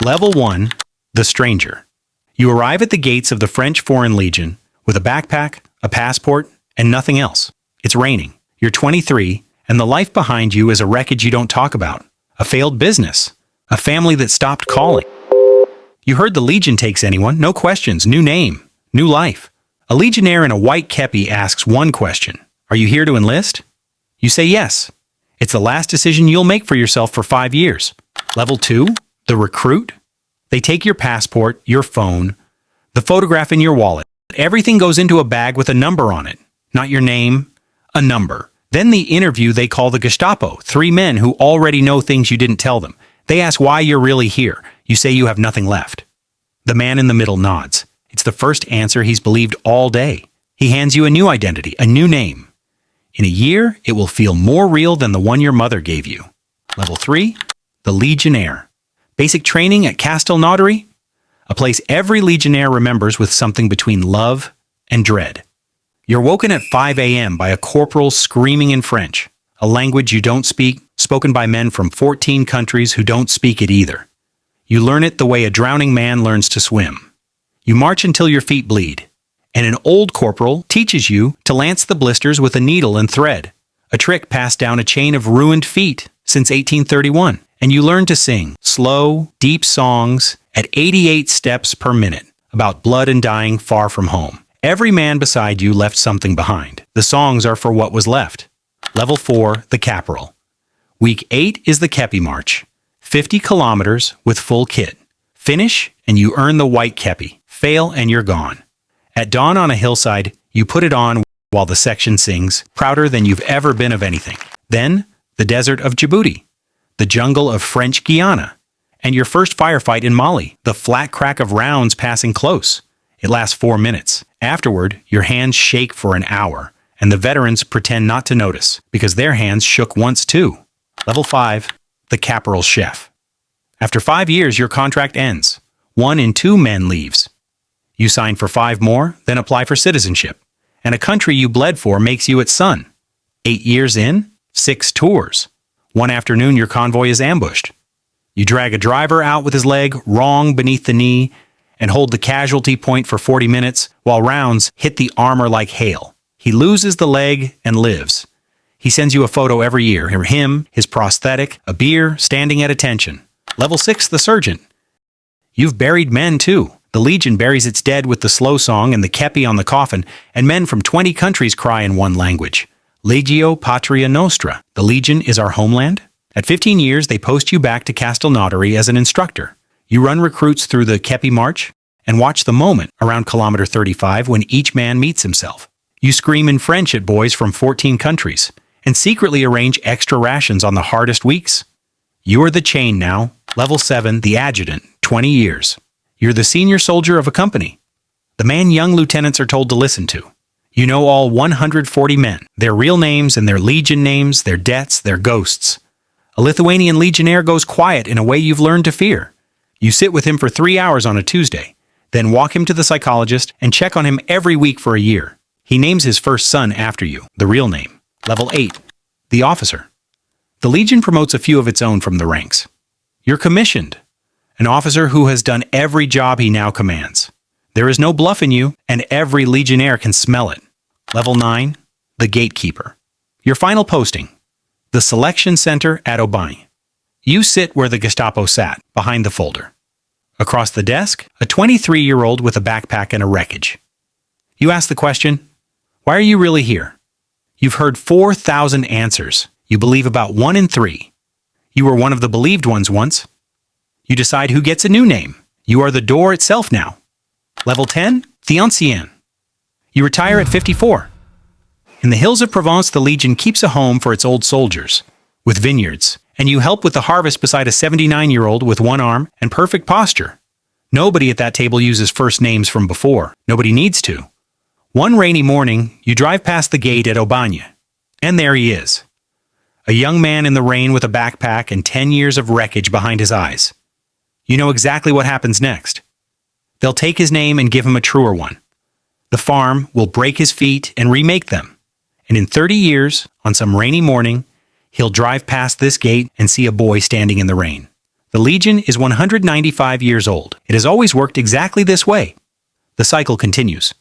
Level 1, the stranger. You arrive at the gates of the French Foreign Legion with a backpack, a passport, and nothing else. It's raining. You're 23, and the life behind you is a wreckage you don't talk about. A failed business. A family that stopped calling. You heard the Legion takes anyone, no questions, new name, new life. A Legionnaire in a white kepi asks one question. Are you here to enlist? You say yes. It's the last decision you'll make for yourself for 5 years. Level 2, the recruit. They take your passport, your phone, the photograph in your wallet. Everything goes into a bag with a number on it. Not your name, a number. Then the interview they call the Gestapo, 3 men who already know things you didn't tell them. They ask why you're really here. You say you have nothing left. The man in the middle nods. It's the first answer he's believed all day. He hands you a new identity, a new name. In a year, it will feel more real than the one your mother gave you. Level 3, the Legionnaire. Basic training at Castelnaudary, a place every Legionnaire remembers with something between love and dread. You're woken at 5 a.m. by a corporal screaming in French, a language you don't speak, spoken by men from 14 countries who don't speak it either. You learn it the way a drowning man learns to swim. You march until your feet bleed, and an old corporal teaches you to lance the blisters with a needle and thread, a trick passed down a chain of ruined feet since 1831. And you learn to sing slow, deep songs at 88 steps per minute about blood and dying far from home. Every man beside you left something behind. The songs are for what was left. Level 4, the Caporal. Week 8 is the kepi march. 50 kilometers with full kit. Finish and you earn the white kepi. Fail and you're gone. At dawn on a hillside, you put it on while the section sings, prouder than you've ever been of anything. Then, the desert of Djibouti. The jungle of French Guiana, and your first firefight in Mali, the flat crack of rounds passing close. It lasts 4 minutes. Afterward, your hands shake for an hour, and the veterans pretend not to notice, because their hands shook once too. Level 5, the Caporal-Chef. After 5 years, your contract ends. 1 in 2 men leaves. You sign for 5 more, then apply for citizenship, and a country you bled for makes you its son. 8 years in, 6 tours. One afternoon, your convoy is ambushed. You drag a driver out with his leg wrong beneath the knee and hold the casualty point for 40 minutes while rounds hit the armor like hail. He loses the leg and lives. He sends you a photo every year. Him, his prosthetic, a beer, standing at attention. Level 6, the Sergent. You've buried men too. The Legion buries its dead with the slow song and the kepi on the coffin, and men from 20 countries cry in one language. Legio Patria Nostra. The Legion is our homeland. At 15 years, they post you back to Castelnaudary as an instructor. You run recruits through the kepi march and watch the moment around kilometer 35 when each man meets himself. You scream in French at boys from 14 countries and secretly arrange extra rations on the hardest weeks. You are the chain now. Level 7, the Adjudant, 20 years. You're the senior soldier of a company. The man young lieutenants are told to listen to. You know all 140 men, their real names and their legion names, their debts, their ghosts. A Lithuanian Legionnaire goes quiet in a way you've learned to fear. You sit with him for 3 hours on a Tuesday, then walk him to the psychologist and check on him every week for a year. He names his first son after you, the real name. Level 8, the Officer. The Legion promotes a few of its own from the ranks. You're commissioned, an officer who has done every job he now commands. There is no bluff in you, and every Legionnaire can smell it. Level 9, the Gatekeeper. Your final posting, the Selection Center at Aubagne. You sit where the Gestapo sat, behind the folder. Across the desk, a 23-year-old with a backpack and a wreckage. You ask the question, why are you really here? You've heard 4,000 answers. You believe about 1 in 3. You were one of the believed ones once. You decide who gets a new name. You are the door itself now. Level 10, the Ancien. You retire at 54. In the hills of Provence, the Legion keeps a home for its old soldiers, with vineyards, and you help with the harvest beside a 79-year-old with one arm and perfect posture. Nobody at that table uses first names from before. Nobody needs to. One rainy morning, you drive past the gate at Aubagne, and there he is. A young man in the rain with a backpack and 10 years of wreckage behind his eyes. You know exactly what happens next. They'll take his name and give him a truer one. The farm will break his feet and remake them. And in 30 years, on some rainy morning, he'll drive past this gate and see a boy standing in the rain. The Legion is 195 years old. It has always worked exactly this way. The cycle continues.